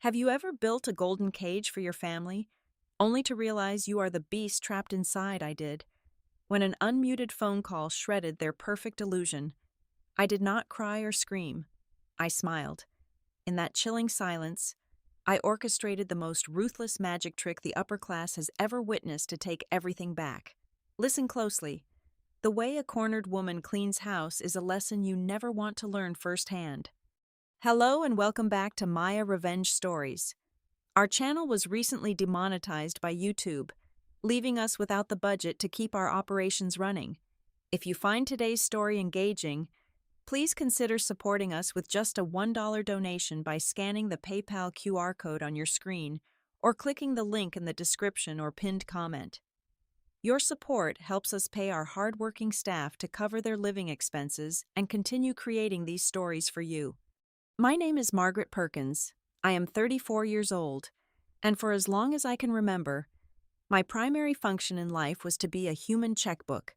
Have you ever built a golden cage for your family, only to realize you are the beast trapped inside? I did. When an unmuted phone call shredded their perfect illusion, I did not cry or scream. I smiled. In that chilling silence, I orchestrated the most ruthless magic trick the upper class has ever witnessed to take everything back. Listen closely. The way a cornered woman cleans house is a lesson you never want to learn firsthand. Hello and welcome back to Maya Revenge Stories. Our channel was recently demonetized by YouTube, leaving us without the budget to keep our operations running. If you find today's story engaging, please consider supporting us with just a $1 donation by scanning the PayPal QR code on your screen or clicking the link in the description or pinned comment. Your support helps us pay our hardworking staff to cover their living expenses and continue creating these stories for you. My name is Margaret Perkins. I am 34 years old, and for as long as I can remember, my primary function in life was to be a human checkbook.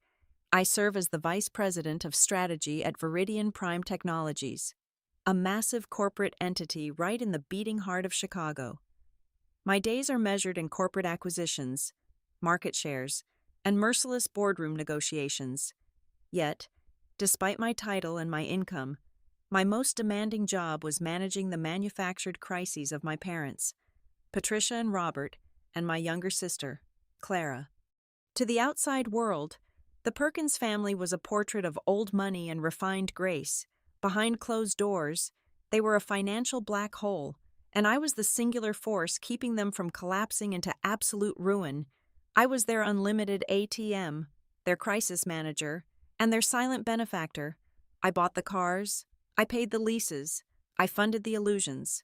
I serve as the Vice President of Strategy at Veridian Prime Technologies, a massive corporate entity right in the beating heart of Chicago. My days are measured in corporate acquisitions, market shares, and merciless boardroom negotiations. Yet, despite my title and my income, my most demanding job was managing the manufactured crises of my parents, Patricia and Robert, and my younger sister, Clara. To the outside world, the Perkins family was a portrait of old money and refined grace. Behind closed doors, they were a financial black hole, and I was the singular force keeping them from collapsing into absolute ruin. I was their unlimited ATM, their crisis manager, and their silent benefactor. I bought the cars, I paid the leases, I funded the illusions.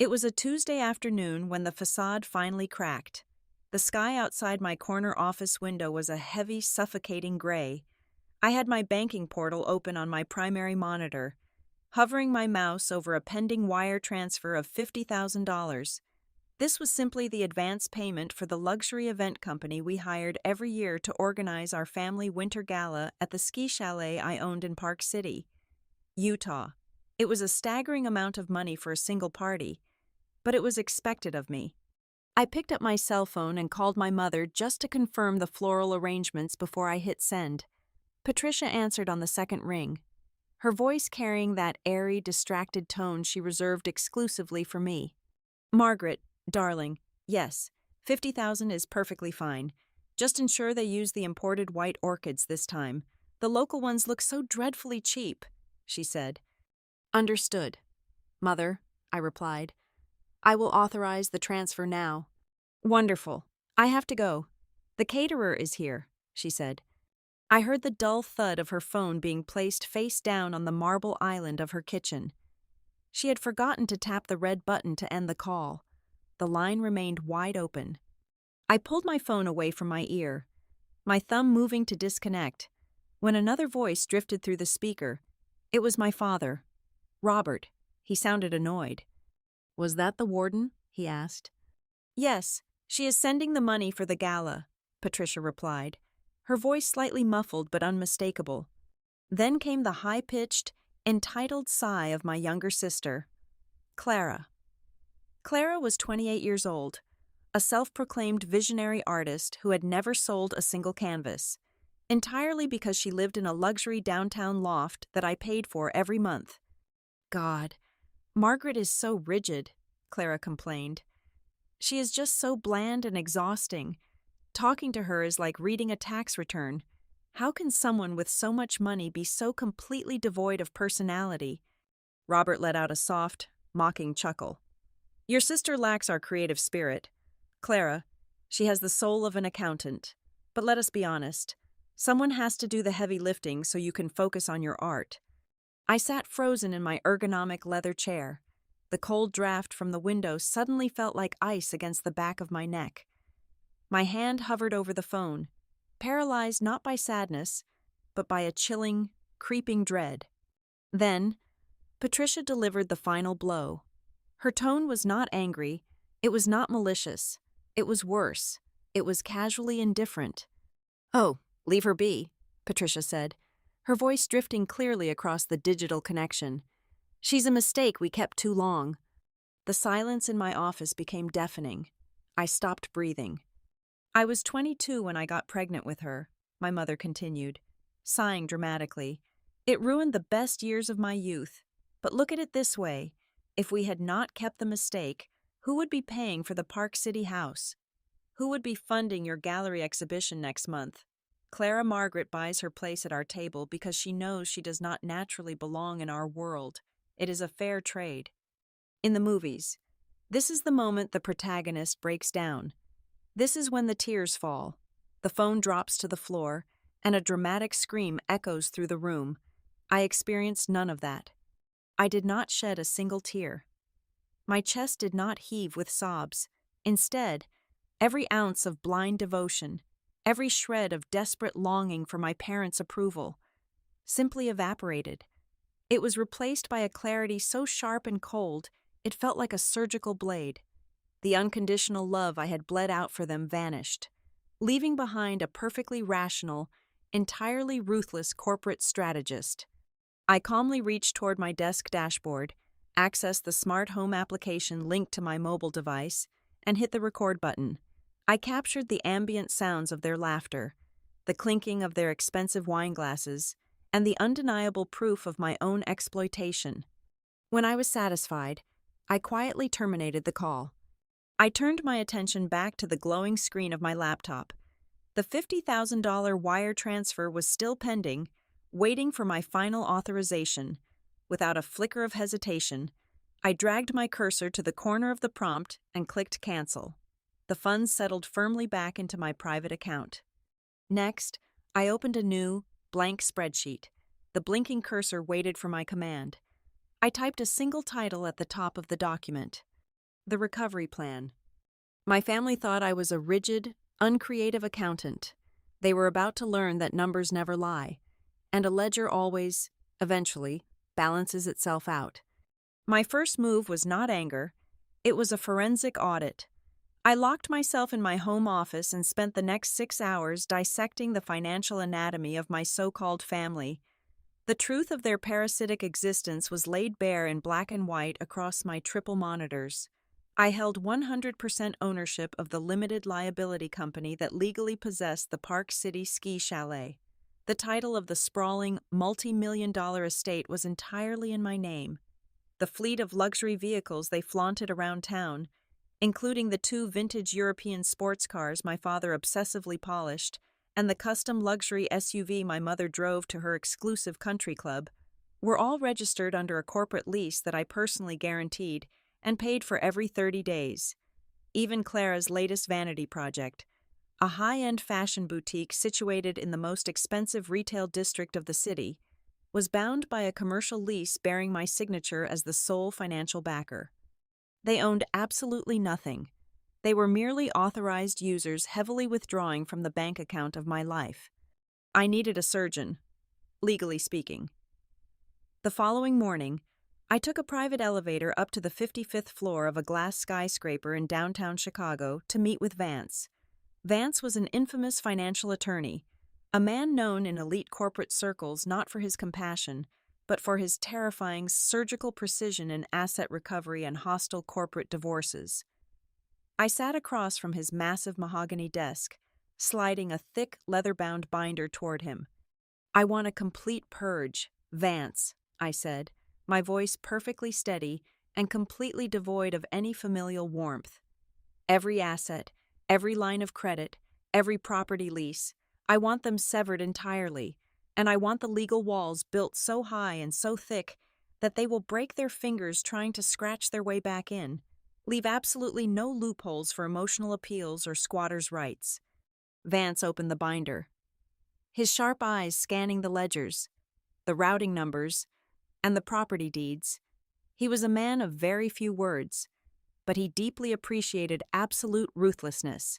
It was a Tuesday afternoon when the facade finally cracked. The sky outside my corner office window was a heavy, suffocating gray. I had my banking portal open on my primary monitor, hovering my mouse over a pending wire transfer of $50,000. This was simply the advance payment for the luxury event company we hired every year to organize our family winter gala at the ski chalet I owned in Park City, Utah. It was a staggering amount of money for a single party, but it was expected of me. I picked up my cell phone and called my mother just to confirm the floral arrangements before I hit send. Patricia answered on the second ring, her voice carrying that airy, distracted tone she reserved exclusively for me. Margaret, darling, yes, 50,000 is perfectly fine. Just ensure they use the imported white orchids this time. The local ones look so dreadfully cheap, she said. Understood, Mother, I replied. I will authorize the transfer now. Wonderful. I have to go. The caterer is here, she said. I heard the dull thud of her phone being placed face down on the marble island of her kitchen. She had forgotten to tap the red button to end the call. The line remained wide open. I pulled my phone away from my ear, my thumb moving to disconnect, when another voice drifted through the speaker. It was my father, Robert. He sounded annoyed. Was that the warden? He asked. Yes, she is sending the money for the gala, Patricia replied, her voice slightly muffled but unmistakable. Then came the high-pitched, entitled sigh of my younger sister, Clara. Clara was 28 years old, a self-proclaimed visionary artist who had never sold a single canvas, entirely because she lived in a luxury downtown loft that I paid for every month. God, Margaret is so rigid, Clara complained. She is just so bland and exhausting. Talking to her is like reading a tax return. How can someone with so much money be so completely devoid of personality? Robert let out a soft, mocking chuckle. Your sister lacks our creative spirit. Clara, she has the soul of an accountant. But let us be honest. Someone has to do the heavy lifting so you can focus on your art. I sat frozen in my ergonomic leather chair. The cold draft from the window suddenly felt like ice against the back of my neck. My hand hovered over the phone, paralyzed not by sadness, but by a chilling, creeping dread. Then, Patricia delivered the final blow. Her tone was not angry, it was not malicious, it was worse, it was casually indifferent. Oh, leave her be, Patricia said, her voice drifting clearly across the digital connection. She's a mistake we kept too long. The silence in my office became deafening. I stopped breathing. I was 22 when I got pregnant with her, my mother continued, sighing dramatically. It ruined the best years of my youth. But look at it this way. If we had not kept the mistake, who would be paying for the Park City house? Who would be funding your gallery exhibition next month? Clara Margaret buys her place at our table because she knows she does not naturally belong in our world. It is a fair trade. In the movies, this is the moment the protagonist breaks down. This is when the tears fall, the phone drops to the floor, and a dramatic scream echoes through the room. I experienced none of that. I did not shed a single tear. My chest did not heave with sobs. Instead, every ounce of blind devotion, every shred of desperate longing for my parents' approval, simply evaporated. It was replaced by a clarity so sharp and cold, it felt like a surgical blade. The unconditional love I had bled out for them vanished, leaving behind a perfectly rational, entirely ruthless corporate strategist. I calmly reached toward my desk dashboard, accessed the smart home application linked to my mobile device, and hit the record button. I captured the ambient sounds of their laughter, the clinking of their expensive wine glasses, and the undeniable proof of my own exploitation. When I was satisfied, I quietly terminated the call. I turned my attention back to the glowing screen of my laptop. The $50,000 wire transfer was still pending, waiting for my final authorization. Without a flicker of hesitation, I dragged my cursor to the corner of the prompt and clicked cancel. The funds settled firmly back into my private account. Next, I opened a new, blank spreadsheet. The blinking cursor waited for my command. I typed a single title at the top of the document: The Recovery Plan. My family thought I was a rigid, uncreative accountant. They were about to learn that numbers never lie, and a ledger always, eventually, balances itself out. My first move was not anger. It was a forensic audit. I locked myself in my home office and spent the next 6 hours dissecting the financial anatomy of my so-called family. The truth of their parasitic existence was laid bare in black and white across my triple monitors. I held 100% ownership of the limited liability company that legally possessed the Park City ski chalet. The title of the sprawling, multi-million-dollar estate was entirely in my name. The fleet of luxury vehicles they flaunted around town, including the 2 vintage European sports cars my father obsessively polished, and the custom luxury SUV my mother drove to her exclusive country club, were all registered under a corporate lease that I personally guaranteed and paid for every 30 days. Even Clara's latest vanity project, a high-end fashion boutique situated in the most expensive retail district of the city, was bound by a commercial lease bearing my signature as the sole financial backer. They owned absolutely nothing. They were merely authorized users heavily withdrawing from the bank account of my life. I needed a surgeon, legally speaking. The following morning, I took a private elevator up to the 55th floor of a glass skyscraper in downtown Chicago to meet with Vance. Vance was an infamous financial attorney, a man known in elite corporate circles not for his compassion, but for his terrifying surgical precision in asset recovery and hostile corporate divorces. I sat across from his massive mahogany desk, sliding a thick, leather-bound binder toward him. "I want a complete purge, Vance," I said, my voice perfectly steady and completely devoid of any familial warmth. "Every asset, every line of credit, every property lease, I want them severed entirely, and I want the legal walls built so high and so thick that they will break their fingers trying to scratch their way back in. Leave absolutely no loopholes for emotional appeals or squatters' rights." Vance opened the binder, his sharp eyes scanning the ledgers, the routing numbers, and the property deeds. He was a man of very few words, but he deeply appreciated absolute ruthlessness.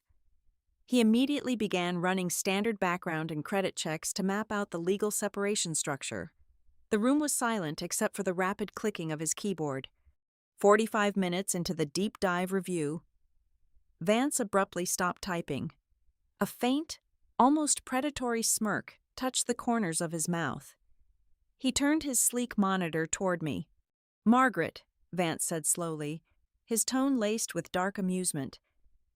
He immediately began running standard background and credit checks to map out the legal separation structure. The room was silent except for the rapid clicking of his keyboard. 45 minutes into the deep dive review, Vance abruptly stopped typing. A faint, almost predatory smirk touched the corners of his mouth. He turned his sleek monitor toward me. "Margaret," Vance said slowly, his tone laced with dark amusement.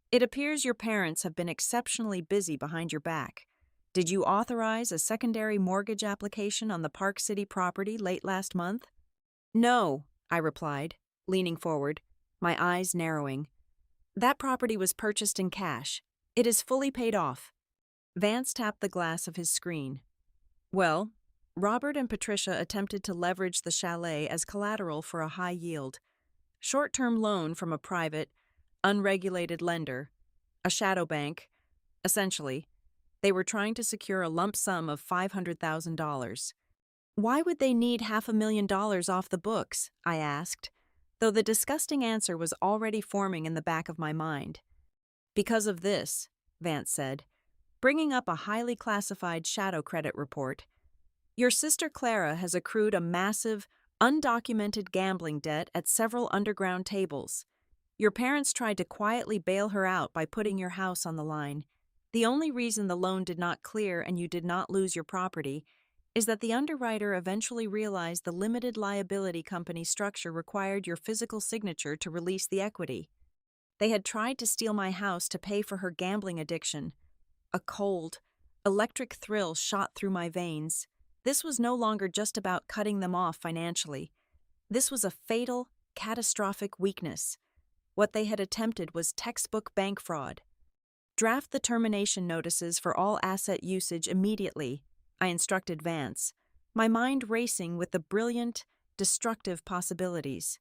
"It appears your parents have been exceptionally busy behind your back. Did you authorize a secondary mortgage application on the Park City property late last month?" "No," I replied, leaning forward, my eyes narrowing. "That property was purchased in cash. It is fully paid off." Vance tapped the glass of his screen. "Well, Robert and Patricia attempted to leverage the chalet as collateral for a high yield, short-term loan from a private, unregulated lender, a shadow bank. Essentially, they were trying to secure a lump sum of $500,000. "Why would they need $500,000 off the books?" I asked, though the disgusting answer was already forming in the back of my mind. "Because of this," Vance said, bringing up a highly classified shadow credit report. "Your sister Clara has accrued a massive, undocumented gambling debt at several underground tables. Your parents tried to quietly bail her out by putting your house on the line. The only reason the loan did not clear and you did not lose your property is that the underwriter eventually realized the limited liability company structure required your physical signature to release the equity. They had tried to steal my house to pay for her gambling addiction." A cold, electric thrill shot through my veins. This was no longer just about cutting them off financially. This was a fatal, catastrophic weakness. What they had attempted was textbook bank fraud. "Draft the termination notices for all asset usage immediately," I instructed Vance, my mind racing with the brilliant, destructive possibilities.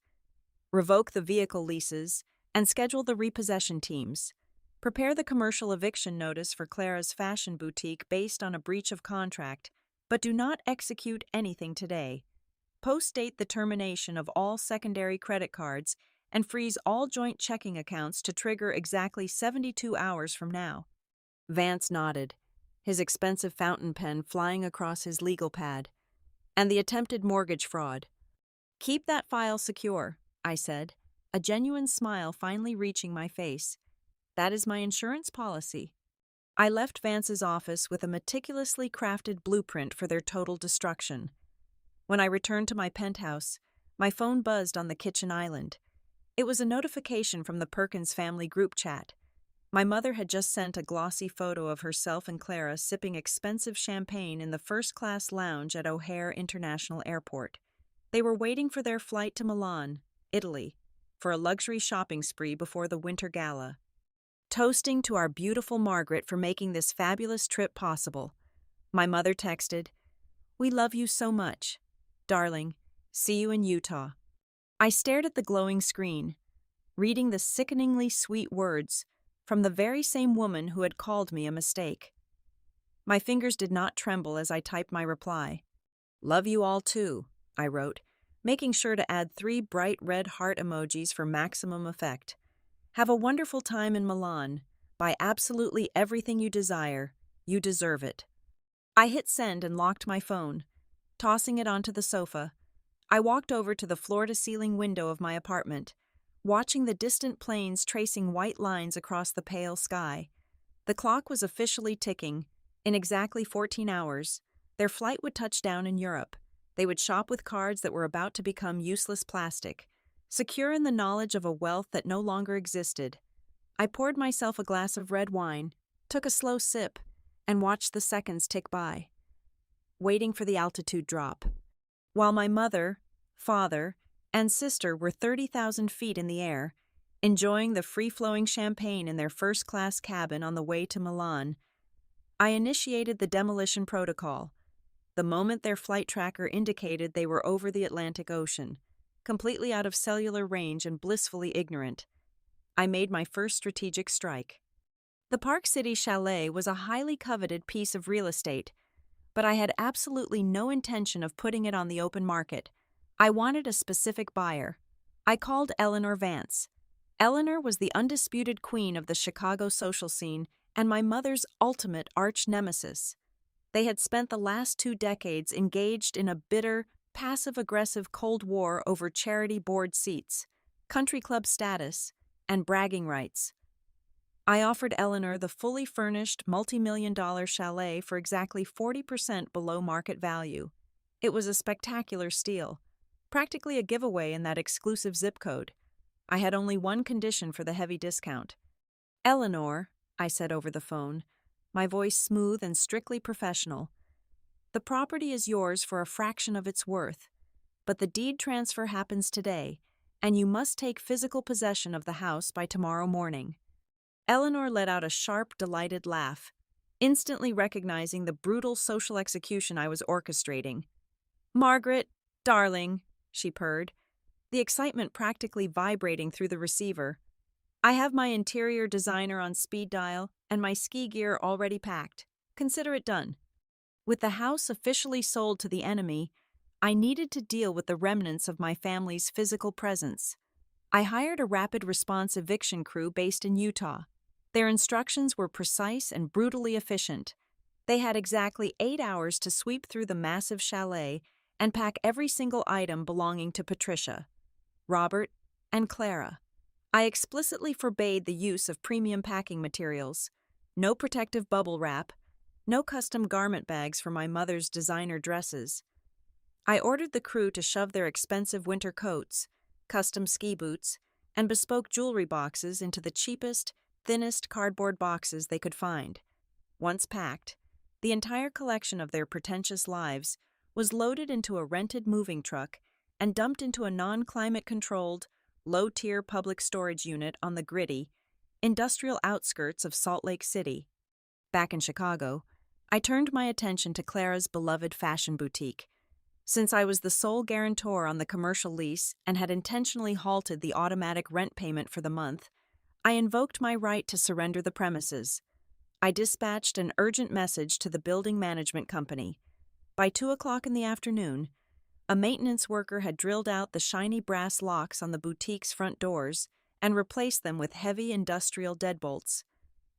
"Revoke the vehicle leases and schedule the repossession teams. Prepare the commercial eviction notice for Clara's fashion boutique based on a breach of contract, but do not execute anything today. Post-date the termination of all secondary credit cards and freeze all joint checking accounts to trigger exactly 72 hours from now." Vance nodded, his expensive fountain pen flying across his legal pad. "And the attempted mortgage fraud." "Keep that file secure," I said, a genuine smile finally reaching my face. "That is my insurance policy." I left Vance's office with a meticulously crafted blueprint for their total destruction. When I returned to my penthouse, my phone buzzed on the kitchen island. It was a notification from the Perkins family group chat. My mother had just sent a glossy photo of herself and Clara sipping expensive champagne in the first-class lounge at O'Hare International Airport. They were waiting for their flight to Milan, Italy, for a luxury shopping spree before the winter gala. "Toasting to our beautiful Margaret for making this fabulous trip possible." My mother texted, "We love you so much. Darling, see you in Utah." I stared at the glowing screen, reading the sickeningly sweet words from the very same woman who had called me a mistake. My fingers did not tremble as I typed my reply. "Love you all too," I wrote, making sure to add 3 bright red heart emojis for maximum effect. "Have a wonderful time in Milan. Buy absolutely everything you desire. You deserve it." I hit send and locked my phone. Tossing it onto the sofa, I walked over to the floor-to-ceiling window of my apartment, watching the distant planes tracing white lines across the pale sky. The clock was officially ticking. In exactly 14 hours, their flight would touch down in Europe. They would shop with cards that were about to become useless plastic, secure in the knowledge of a wealth that no longer existed. I poured myself a glass of red wine, took a slow sip, and watched the seconds tick by, waiting for the altitude drop. While my mother, father, and sister were 30,000 feet in the air, enjoying the free-flowing champagne in their first-class cabin on the way to Milan, I initiated the demolition protocol. The moment their flight tracker indicated they were over the Atlantic Ocean, completely out of cellular range and blissfully ignorant, I made my first strategic strike. The Park City Chalet was a highly coveted piece of real estate, but I had absolutely no intention of putting it on the open market. I wanted a specific buyer. I called Eleanor Vance. Eleanor was the undisputed queen of the Chicago social scene and my mother's ultimate arch-nemesis. They had spent the last 2 decades engaged in a bitter, passive-aggressive Cold War over charity board seats, country club status, and bragging rights. I offered Eleanor the fully furnished multi-million-dollar chalet for exactly 40% below market value. It was a spectacular steal, practically a giveaway in that exclusive zip code. I had only one condition for the heavy discount. "Eleanor," I said over the phone, my voice smooth and strictly professional, "the property is yours for a fraction of its worth, but the deed transfer happens today, and you must take physical possession of the house by tomorrow morning." Eleanor let out a sharp, delighted laugh, instantly recognizing the brutal social execution I was orchestrating. "Margaret, darling," she purred, the excitement practically vibrating through the receiver. "I have my interior designer on speed dial and my ski gear already packed. Consider it done." With the house officially sold to the enemy, I needed to deal with the remnants of my family's physical presence. I hired a rapid response eviction crew based in Utah. Their instructions were precise and brutally efficient. They had exactly 8 hours to sweep through the massive chalet and pack every single item belonging to Patricia, Robert, and Clara. I explicitly forbade the use of premium packing materials, no protective bubble wrap, no custom garment bags for my mother's designer dresses. I ordered the crew to shove their expensive winter coats, custom ski boots, and bespoke jewelry boxes into the cheapest, thinnest cardboard boxes they could find. Once packed, the entire collection of their pretentious lives was loaded into a rented moving truck and dumped into a non-climate-controlled, low-tier public storage unit on the gritty, industrial outskirts of Salt Lake City. Back in Chicago, I turned my attention to Clara's beloved fashion boutique. Since I was the sole guarantor on the commercial lease and had intentionally halted the automatic rent payment for the month, I invoked my right to surrender the premises. I dispatched an urgent message to the building management company. By 2 o'clock in the afternoon, a maintenance worker had drilled out the shiny brass locks on the boutique's front doors and replaced them with heavy industrial deadbolts.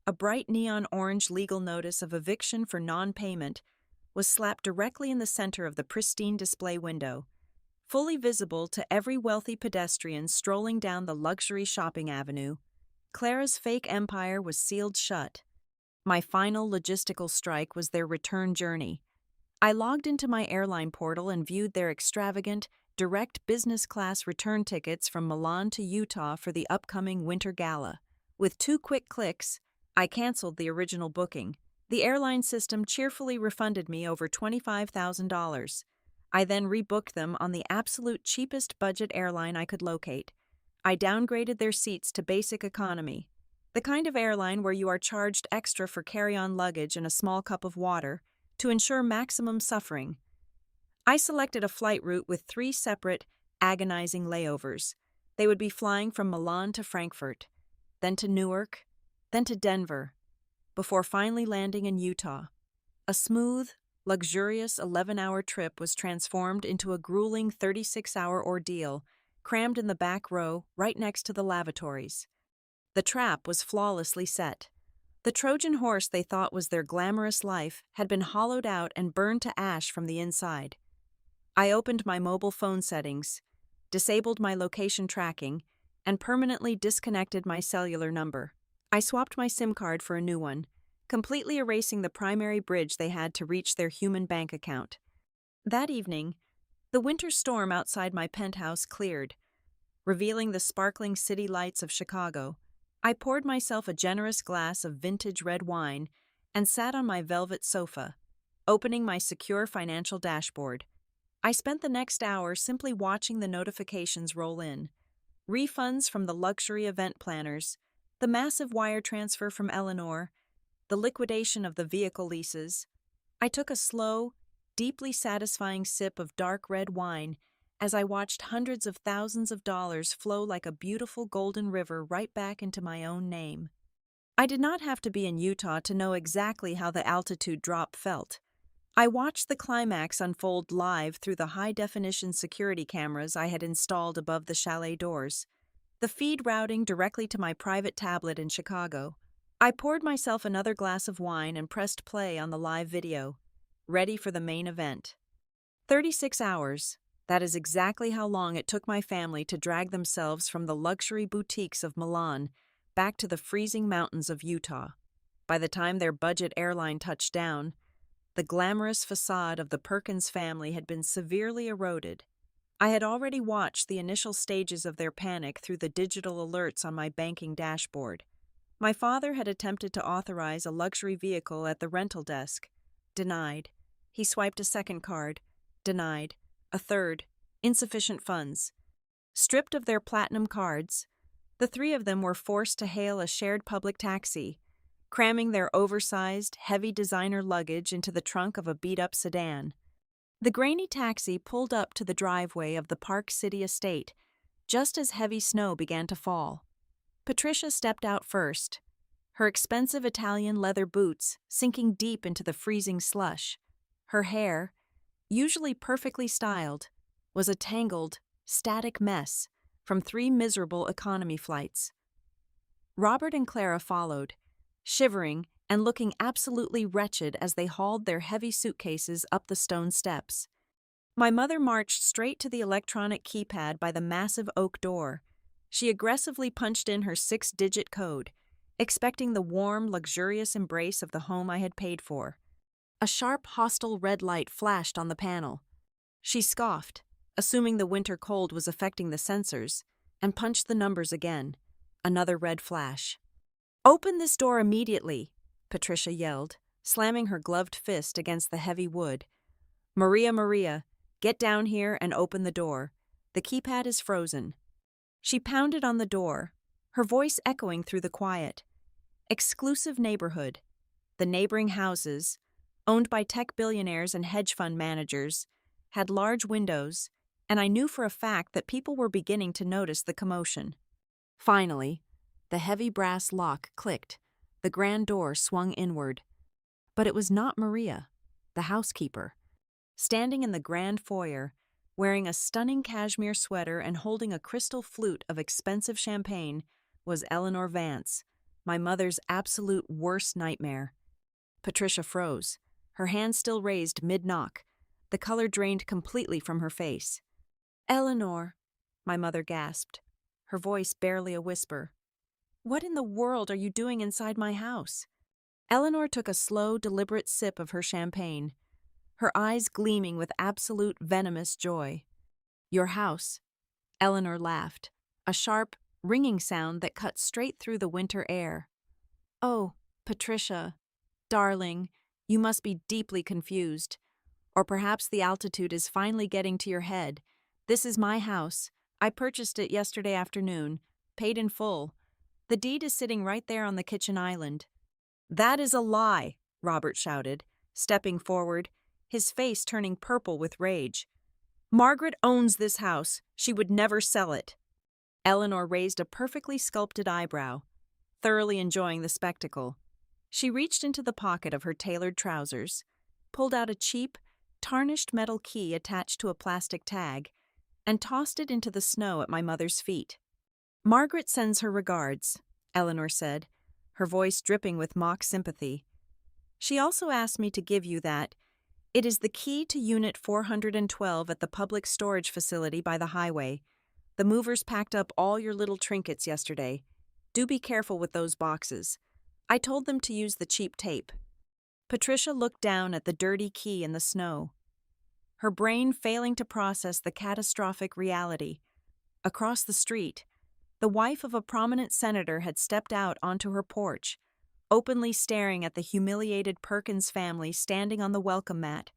A bright neon orange legal notice of eviction for non-payment was slapped directly in the center of the pristine display window, fully visible to every wealthy pedestrian strolling down the luxury shopping avenue. Clara's fake empire was sealed shut. My final logistical strike was their return journey. I logged into my airline portal and viewed their extravagant, direct business class return tickets from Milan to Utah for the upcoming Winter Gala. With 2 quick clicks, I canceled the original booking. The airline system cheerfully refunded me over $25,000. I then rebooked them on the absolute cheapest budget airline I could locate. I downgraded their seats to basic economy, the kind of airline where you are charged extra for carry-on luggage and a small cup of water to ensure maximum suffering. I selected a flight route with 3 separate, agonizing layovers. They would be flying from Milan to Frankfurt, then to Newark, then to Denver, before finally landing in Utah. A smooth, luxurious 11-hour trip was transformed into a grueling 36-hour ordeal, crammed in the back row right next to the lavatories. The trap was flawlessly set. The Trojan horse they thought was their glamorous life had been hollowed out and burned to ash from the inside. I opened my mobile phone settings, disabled my location tracking, and permanently disconnected my cellular number. I swapped my SIM card for a new one, completely erasing the primary bridge they had to reach their human bank account. That evening, the winter storm outside my penthouse cleared, revealing the sparkling city lights of Chicago. I poured myself a generous glass of vintage red wine and sat on my velvet sofa, opening my secure financial dashboard. I spent the next hour simply watching the notifications roll in. Refunds from the luxury event planners, the massive wire transfer from Eleanor, the liquidation of the vehicle leases. I took a slow, deeply satisfying sip of dark red wine as I watched hundreds of thousands of dollars flow like a beautiful golden river right back into my own name. I did not have to be in Utah to know exactly how the altitude drop felt. I watched the climax unfold live through the high-definition security cameras I had installed above the chalet doors, the feed routing directly to my private tablet in Chicago. I poured myself another glass of wine and pressed play on the live video, ready for the main event. 36 hours. That is exactly how long it took my family to drag themselves from the luxury boutiques of Milan back to the freezing mountains of Utah. By the time their budget airline touched down, the glamorous facade of the Perkins family had been severely eroded. I had already watched the initial stages of their panic through the digital alerts on my banking dashboard. My father had attempted to authorize a luxury vehicle at the rental desk. Denied. He swiped a second card. Denied. A third. Insufficient funds. Stripped of their platinum cards, the three of them were forced to hail a shared public taxi, cramming their oversized, heavy designer luggage into the trunk of a beat-up sedan. The grainy taxi pulled up to the driveway of the Park City estate, just as heavy snow began to fall. Patricia stepped out first, her expensive Italian leather boots sinking deep into the freezing slush. Her hair, usually perfectly styled, was a tangled, static mess from 3 miserable economy flights. Robert and Clara followed, shivering and looking absolutely wretched as they hauled their heavy suitcases up the stone steps. My mother marched straight to the electronic keypad by the massive oak door. She aggressively punched in her 6-digit code, expecting the warm, luxurious embrace of the home I had paid for. A sharp, hostile red light flashed on the panel. She scoffed, assuming the winter cold was affecting the sensors, and punched the numbers again. Another red flash. "Open this door immediately," Patricia yelled, slamming her gloved fist against the heavy wood. Maria, get down here and open the door. The keypad is frozen." She pounded on the door, her voice echoing through the quiet. Exclusive neighborhood. The neighboring houses, owned by tech billionaires and hedge fund managers, had large windows, and I knew for a fact that people were beginning to notice the commotion. Finally, the heavy brass lock clicked. The grand door swung inward. But it was not Maria, the housekeeper. Standing in the grand foyer, wearing a stunning cashmere sweater and holding a crystal flute of expensive champagne, was Eleanor Vance, my mother's absolute worst nightmare. Patricia froze, her hand still raised mid-knock, the color drained completely from her face. "Eleanor," my mother gasped, her voice barely a whisper. "What in the world are you doing inside my house?" Eleanor took a slow, deliberate sip of her champagne, her eyes gleaming with absolute venomous joy. "Your house," Eleanor laughed, a sharp, ringing sound that cut straight through the winter air. "Oh, Patricia, darling, you must be deeply confused. Or perhaps the altitude is finally getting to your head. This is my house. I purchased it yesterday afternoon, paid in full. The deed is sitting right there on the kitchen island." "That is a lie," Robert shouted, stepping forward, his face turning purple with rage. "Margaret owns this house. She would never sell it." Eleanor raised a perfectly sculpted eyebrow, thoroughly enjoying the spectacle. She reached into the pocket of her tailored trousers, pulled out a cheap, tarnished metal key attached to a plastic tag, and tossed it into the snow at my mother's feet. "Margaret sends her regards," Eleanor said, her voice dripping with mock sympathy. "She also asked me to give you that. It is the key to Unit 412 at the public storage facility by the highway. The movers packed up all your little trinkets yesterday. Do be careful with those boxes. I told them to use the cheap tape." Patricia looked down at the dirty key in the snow, her brain failing to process the catastrophic reality. Across the street, the wife of a prominent senator had stepped out onto her porch, openly staring at the humiliated Perkins family standing on the welcome mat.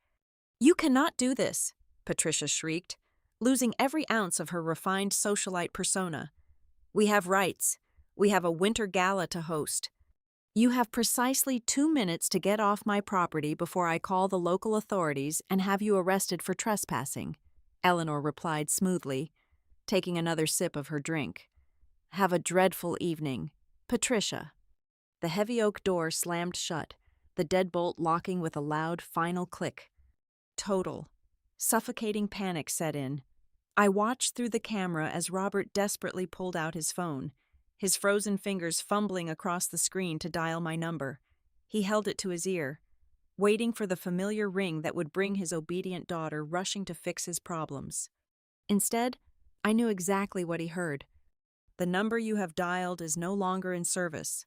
"You cannot do this," Patricia shrieked, losing every ounce of her refined socialite persona. "We have rights. We have a winter gala to host. You have precisely 2 minutes to get off my property before I call the local authorities and have you arrested for trespassing," Eleanor replied smoothly, taking another sip of her drink. "Have a dreadful evening, Patricia." The heavy oak door slammed shut, the deadbolt locking with a loud final click. Total, suffocating panic set in. I watched through the camera as Robert desperately pulled out his phone, his frozen fingers fumbling across the screen to dial my number. He held it to his ear, waiting for the familiar ring that would bring his obedient daughter rushing to fix his problems. Instead, I knew exactly what he heard. "The number you have dialed is no longer in service."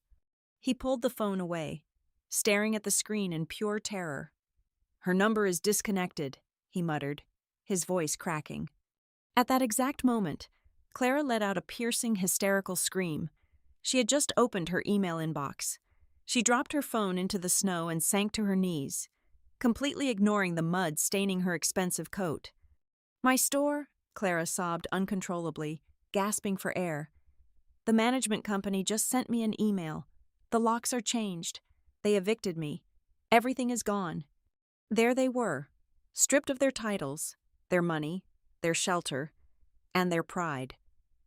He pulled the phone away, staring at the screen in pure terror. "Her number is disconnected," he muttered, his voice cracking. At that exact moment, Clara let out a piercing, hysterical scream. She had just opened her email inbox. She dropped her phone into the snow and sank to her knees, completely ignoring the mud staining her expensive coat. "My store," Clara sobbed uncontrollably, gasping for air. "The management company just sent me an email. The locks are changed. They evicted me. Everything is gone." There they were, stripped of their titles, their money, their shelter, and their pride.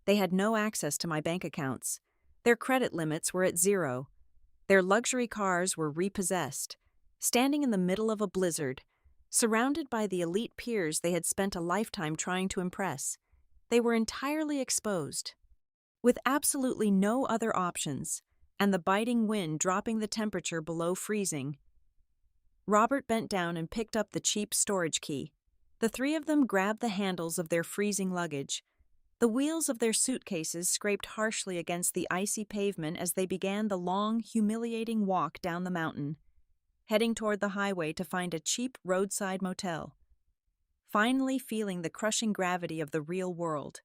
They had no access to my bank accounts. Their credit limits were at zero. Their luxury cars were repossessed, standing in the middle of a blizzard, surrounded by the elite peers they had spent a lifetime trying to impress. They were entirely exposed. With absolutely no other options, and the biting wind dropping the temperature below freezing, Robert bent down and picked up the cheap storage key. The three of them grabbed the handles of their freezing luggage. The wheels of their suitcases scraped harshly against the icy pavement as they began the long, humiliating walk down the mountain, heading toward the highway to find a cheap roadside motel. Finally feeling the crushing gravity of the real world.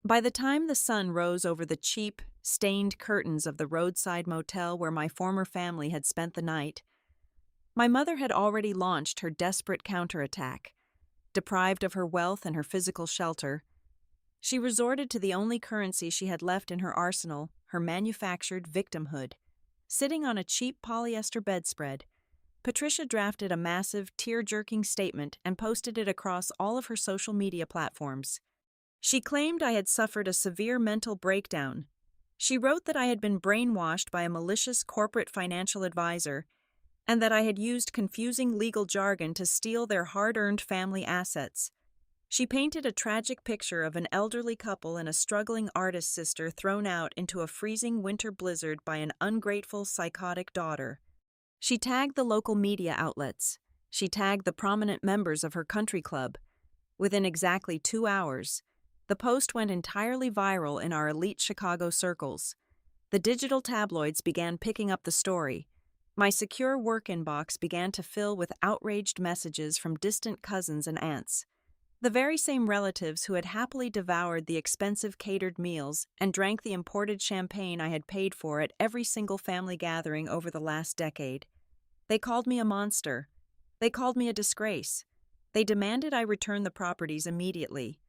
By the time the sun rose over the cheap, stained curtains of the roadside motel where my former family had spent the night, my mother had already launched her desperate counterattack. Deprived of her wealth and her physical shelter, she resorted to the only currency she had left in her arsenal, her manufactured victimhood. Sitting on a cheap polyester bedspread, Patricia drafted a massive, tear-jerking statement and posted it across all of her social media platforms. She claimed I had suffered a severe mental breakdown. She wrote that I had been brainwashed by a malicious corporate financial advisor and that I had used confusing legal jargon to steal their hard-earned family assets. She painted a tragic picture of an elderly couple and a struggling artist sister thrown out into a freezing winter blizzard by an ungrateful, psychotic daughter. She tagged the local media outlets. She tagged the prominent members of her country club. Within exactly 2 hours, the post went entirely viral in our elite Chicago circles. The digital tabloids began picking up the story. My secure work inbox began to fill with outraged messages from distant cousins and aunts. The very same relatives who had happily devoured the expensive catered meals and drank the imported champagne I had paid for at every single family gathering over the last decade. They called me a monster. They called me a disgrace. They demanded I return the properties immediately.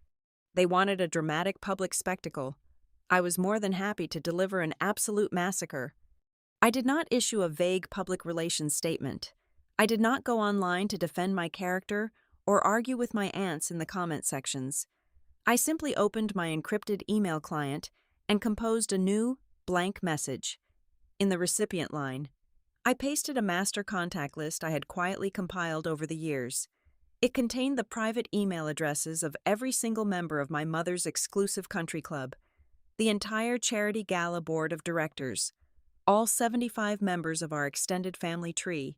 They wanted a dramatic public spectacle. I was more than happy to deliver an absolute massacre. I did not issue a vague public relations statement. I did not go online to defend my character or argue with my aunts in the comment sections. I simply opened my encrypted email client and composed a new, blank message. In the recipient line, I pasted a master contact list I had quietly compiled over the years. It contained the private email addresses of every single member of my mother's exclusive country club, the entire charity gala board of directors, all 75 members of our extended family tree,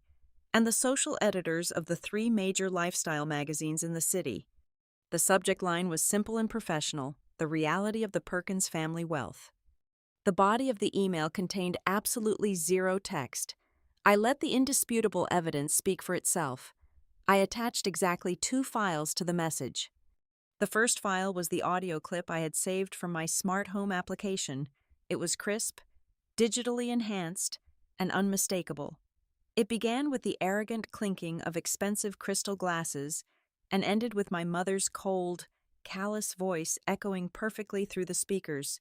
and the social editors of the 3 major lifestyle magazines in the city. The subject line was simple and professional: the reality of the Perkins family wealth. The body of the email contained absolutely zero text. I let the indisputable evidence speak for itself. I attached exactly 2 files to the message. The first file was the audio clip I had saved from my smart home application. It was crisp, digitally enhanced, and unmistakable. It began with the arrogant clinking of expensive crystal glasses and ended with my mother's cold, callous voice echoing perfectly through the speakers.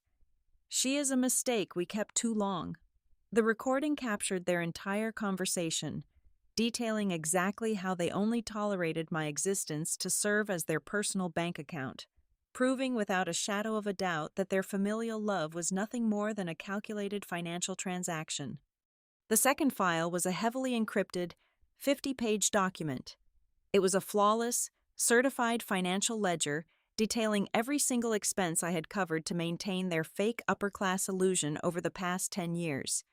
"She is a mistake we kept too long." The recording captured their entire conversation, detailing exactly how they only tolerated my existence to serve as their personal bank account, proving without a shadow of a doubt that their familial love was nothing more than a calculated financial transaction. The second file was a heavily encrypted, 50-page document. It was a flawless, certified financial ledger detailing every single expense I had covered to maintain their fake upper-class illusion over the past 10 years.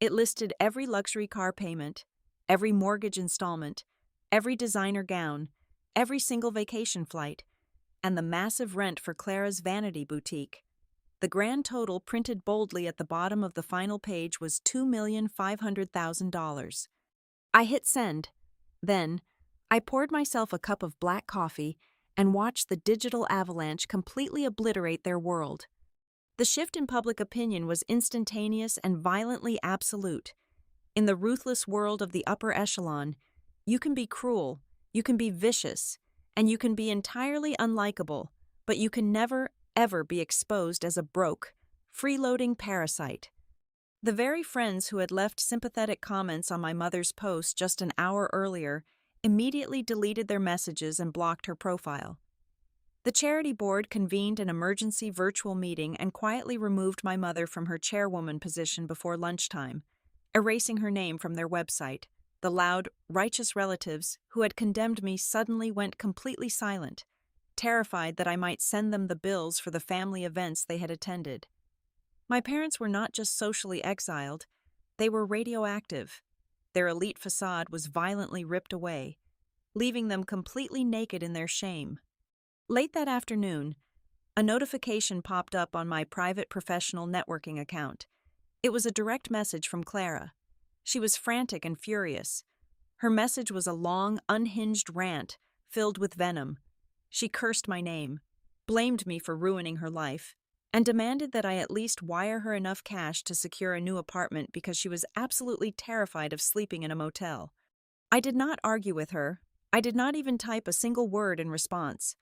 It listed every luxury car payment, every mortgage installment, every designer gown, every single vacation flight, and the massive rent for Clara's vanity boutique. The grand total printed boldly at the bottom of the final page was $2,500,000. I hit send. Then, I poured myself a cup of black coffee and watched the digital avalanche completely obliterate their world. The shift in public opinion was instantaneous and violently absolute. In the ruthless world of the upper echelon, you can be cruel, you can be vicious, and you can be entirely unlikable, but you can never, ever be exposed as a broke, freeloading parasite. The very friends who had left sympathetic comments on my mother's post just an hour earlier immediately deleted their messages and blocked her profile. The charity board convened an emergency virtual meeting and quietly removed my mother from her chairwoman position before lunchtime, erasing her name from their website. The loud, righteous relatives who had condemned me suddenly went completely silent, terrified that I might send them the bills for the family events they had attended. My parents were not just socially exiled, they were radioactive. Their elite facade was violently ripped away, leaving them completely naked in their shame. Late that afternoon, a notification popped up on my private professional networking account. It was a direct message from Clara. She was frantic and furious. Her message was a long, unhinged rant filled with venom. She cursed my name, blamed me for ruining her life, and demanded that I at least wire her enough cash to secure a new apartment because she was absolutely terrified of sleeping in a motel. I did not argue with her. I did not even type a single word in response.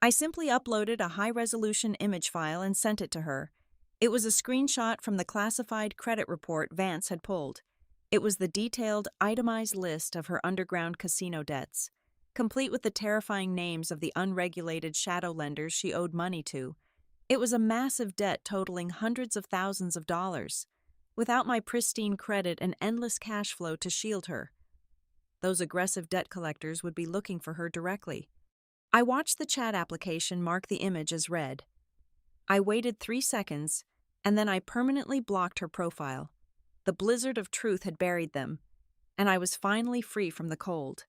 I simply uploaded a high-resolution image file and sent it to her. It was a screenshot from the classified credit report Vance had pulled. It was the detailed, itemized list of her underground casino debts, complete with the terrifying names of the unregulated shadow lenders she owed money to. It was a massive debt totaling hundreds of thousands of dollars, without my pristine credit and endless cash flow to shield her. Those aggressive debt collectors would be looking for her directly. I watched the chat application mark the image as read. I waited 3 seconds, and then I permanently blocked her profile. The blizzard of truth had buried them, and I was finally free from the cold.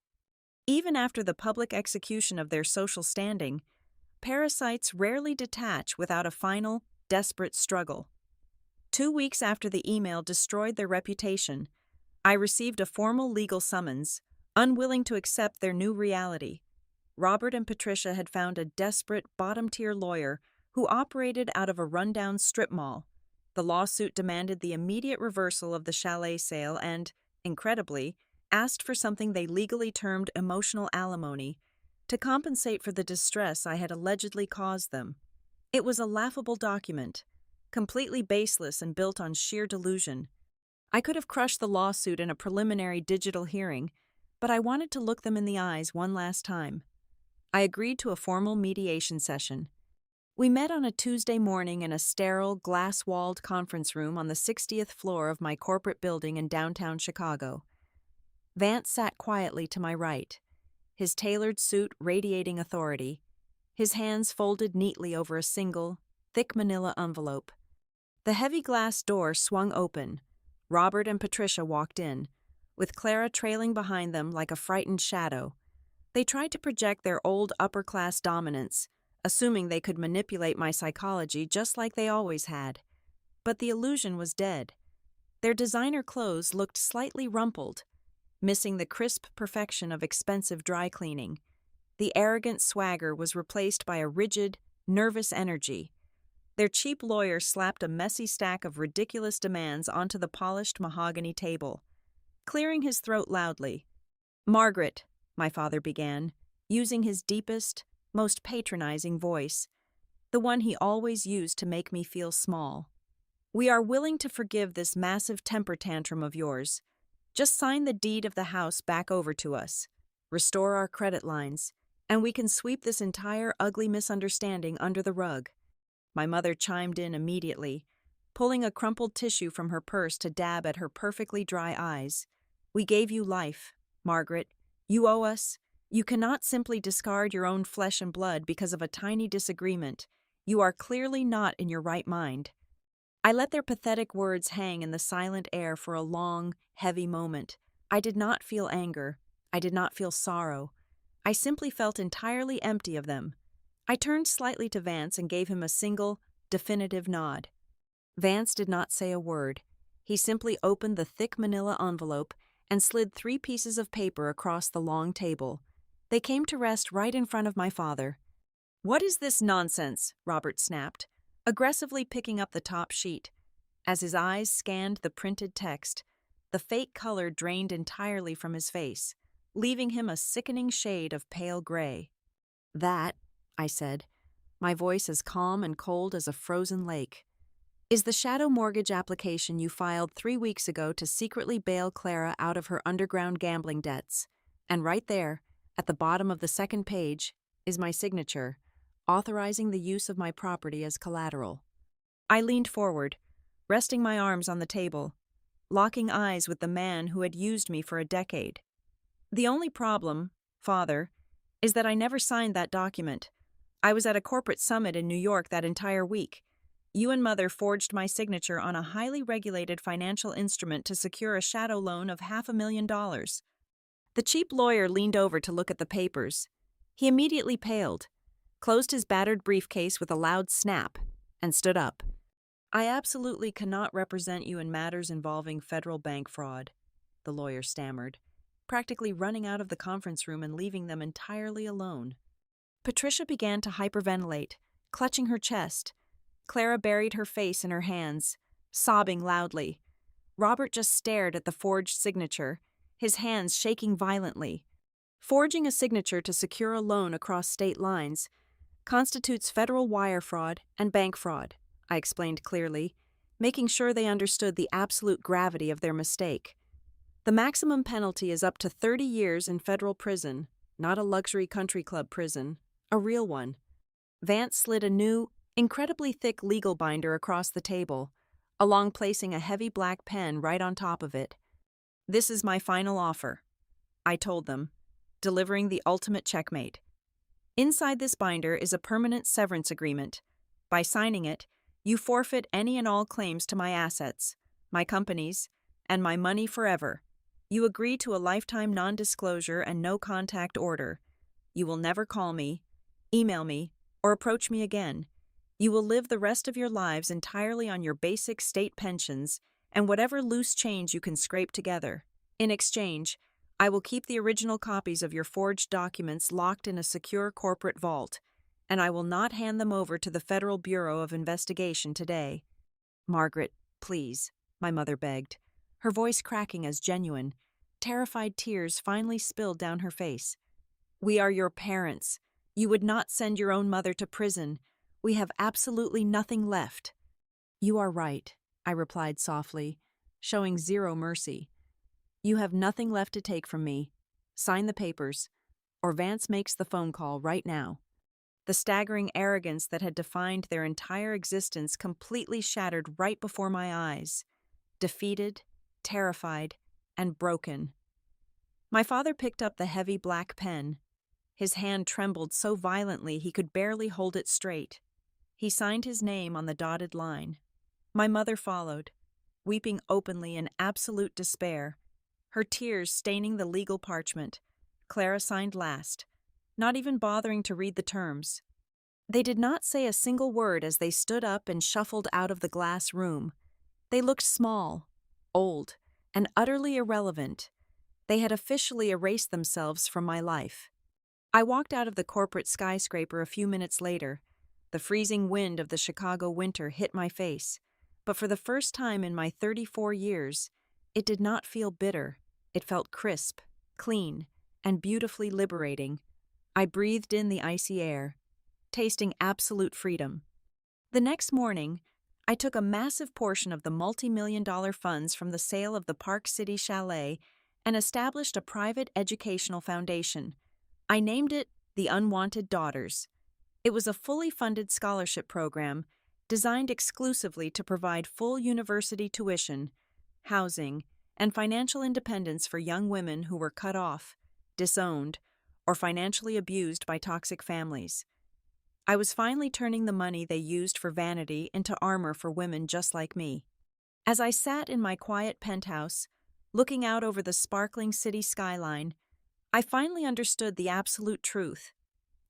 Even after the public execution of their social standing, parasites rarely detach without a final, desperate struggle. 2 weeks after the email destroyed their reputation, I received a formal legal summons, unwilling to accept their new reality. Robert and Patricia had found a desperate, bottom-tier lawyer who operated out of a rundown strip mall. The lawsuit demanded the immediate reversal of the chalet sale and, incredibly, asked for something they legally termed emotional alimony to compensate for the distress I had allegedly caused them. It was a laughable document, completely baseless and built on sheer delusion. I could have crushed the lawsuit in a preliminary digital hearing, but I wanted to look them in the eyes one last time. I agreed to a formal mediation session. We met on a Tuesday morning in a sterile, glass-walled conference room on the 60th floor of my corporate building in downtown Chicago. Vance sat quietly to my right, his tailored suit radiating authority, his hands folded neatly over a single, thick manila envelope. The heavy glass door swung open. Robert and Patricia walked in, with Clara trailing behind them like a frightened shadow. They tried to project their old upper-class dominance, assuming they could manipulate my psychology just like they always had. But the illusion was dead. Their designer clothes looked slightly rumpled, missing the crisp perfection of expensive dry cleaning. The arrogant swagger was replaced by a rigid, nervous energy. Their cheap lawyer slapped a messy stack of ridiculous demands onto the polished mahogany table, clearing his throat loudly. "Margaret," my father began, using his deepest, most patronizing voice, the one he always used to make me feel small. "We are willing to forgive this massive temper tantrum of yours. Just sign the deed of the house back over to us, restore our credit lines, and we can sweep this entire ugly misunderstanding under the rug." My mother chimed in immediately, pulling a crumpled tissue from her purse to dab at her perfectly dry eyes. "We gave you life, Margaret. You owe us. You cannot simply discard your own flesh and blood because of a tiny disagreement. You are clearly not in your right mind." I let their pathetic words hang in the silent air for a long, heavy moment. I did not feel anger. I did not feel sorrow. I simply felt entirely empty of them. I turned slightly to Vance and gave him a single, definitive nod. Vance did not say a word. He simply opened the thick manila envelope and slid 3 pieces of paper across the long table. They came to rest right in front of my father. What is this nonsense? Robert snapped, aggressively picking up the top sheet. As his eyes scanned the printed text, the fake color drained entirely from his face, leaving him a sickening shade of pale gray. That, I said, my voice as calm and cold as a frozen lake, is the shadow mortgage application you filed 3 weeks ago to secretly bail Clara out of her underground gambling debts. And right there, at the bottom of the second page, is my signature, authorizing the use of my property as collateral. I leaned forward, resting my arms on the table, locking eyes with the man who had used me for a decade. The only problem, Father, is that I never signed that document. I was at a corporate summit in New York that entire week. You and Mother forged my signature on a highly regulated financial instrument to secure a shadow loan of $500,000. The cheap lawyer leaned over to look at the papers. He immediately paled, closed his battered briefcase with a loud snap, and stood up. I absolutely cannot represent you in matters involving federal bank fraud, the lawyer stammered, practically running out of the conference room and leaving them entirely alone. Patricia began to hyperventilate, clutching her chest. Clara buried her face in her hands, sobbing loudly. Robert just stared at the forged signature, his hands shaking violently. Forging a signature to secure a loan across state lines constitutes federal wire fraud and bank fraud, I explained clearly, making sure they understood the absolute gravity of their mistake. The maximum penalty is up to 30 years in federal prison, not a luxury country club prison, a real one. Vance slid a new, incredibly thick legal binder across the table, along placing a heavy black pen right on top of it. This is my final offer, I told them, delivering the ultimate checkmate. Inside this binder is a permanent severance agreement. By signing it, you forfeit any and all claims to my assets, my companies, and my money forever. You agree to a lifetime non-disclosure and no-contact order. You will never call me, email me, or approach me again. You will live the rest of your lives entirely on your basic state pensions and whatever loose change you can scrape together. In exchange, I will keep the original copies of your forged documents locked in a secure corporate vault, and I will not hand them over to the Federal Bureau of Investigation today. Margaret, please, my mother begged, her voice cracking as genuine, terrified tears finally spilled down her face. We are your parents. You would not send your own mother to prison. We have absolutely nothing left. You are right, I replied softly, showing zero mercy. You have nothing left to take from me. Sign the papers, or Vance makes the phone call right now. The staggering arrogance that had defined their entire existence completely shattered right before my eyes. Defeated, terrified, and broken. My father picked up the heavy black pen. His hand trembled so violently he could barely hold it straight. He signed his name on the dotted line. My mother followed, weeping openly in absolute despair, her tears staining the legal parchment. Clara signed last, not even bothering to read the terms. They did not say a single word as they stood up and shuffled out of the glass room. They looked small, old, and utterly irrelevant. They had officially erased themselves from my life. I walked out of the corporate skyscraper a few minutes later. The freezing wind of the Chicago winter hit my face, but for the first time in my 34 years, it did not feel bitter. It felt crisp, clean, and beautifully liberating. I breathed in the icy air, tasting absolute freedom. The next morning, I took a massive portion of the multi-million-dollar funds from the sale of the Park City Chalet and established a private educational foundation. I named it the Unwanted Daughters. It was a fully funded scholarship program designed exclusively to provide full university tuition, housing, and financial independence for young women who were cut off, disowned, or financially abused by toxic families. I was finally turning the money they used for vanity into armor for women just like me. As I sat in my quiet penthouse, looking out over the sparkling city skyline, I finally understood the absolute truth.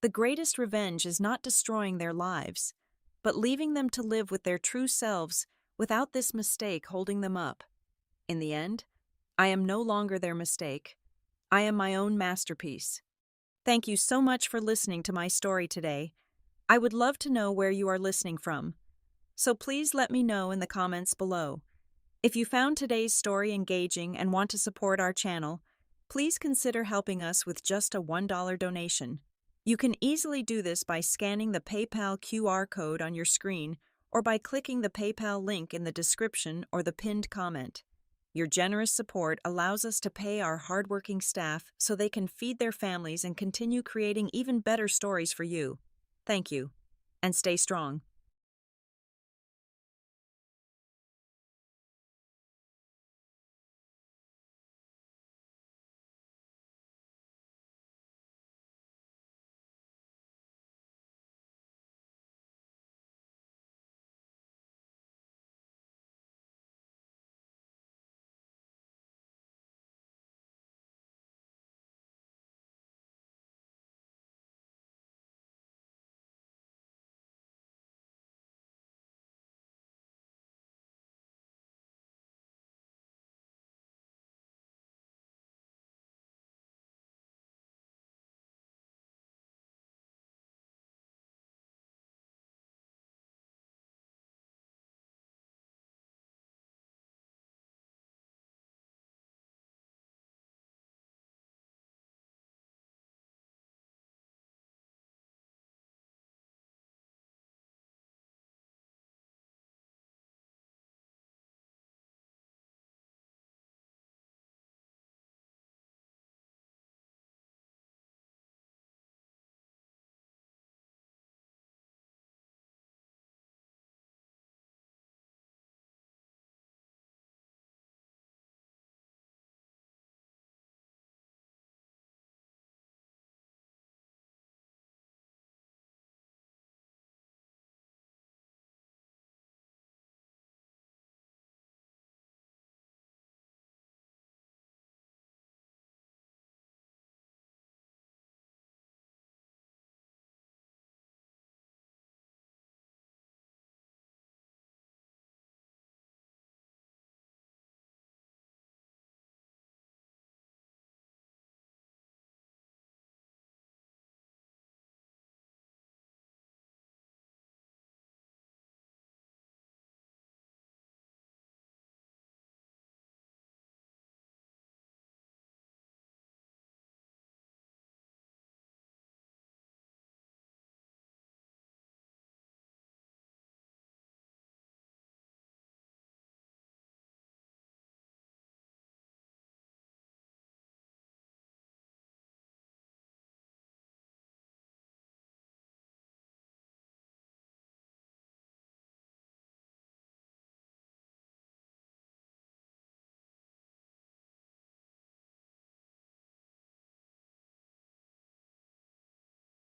The greatest revenge is not destroying their lives, but leaving them to live with their true selves without this mistake holding them up. In the end, I am no longer their mistake. I am my own masterpiece. Thank you so much for listening to my story today. I would love to know where you are listening from, so please let me know in the comments below. If you found today's story engaging and want to support our channel, please consider helping us with just a $1 donation. You can easily do this by scanning the PayPal QR code on your screen or by clicking the PayPal link in the description or the pinned comment. Your generous support allows us to pay our hardworking staff so they can feed their families and continue creating even better stories for you. Thank you, and stay strong.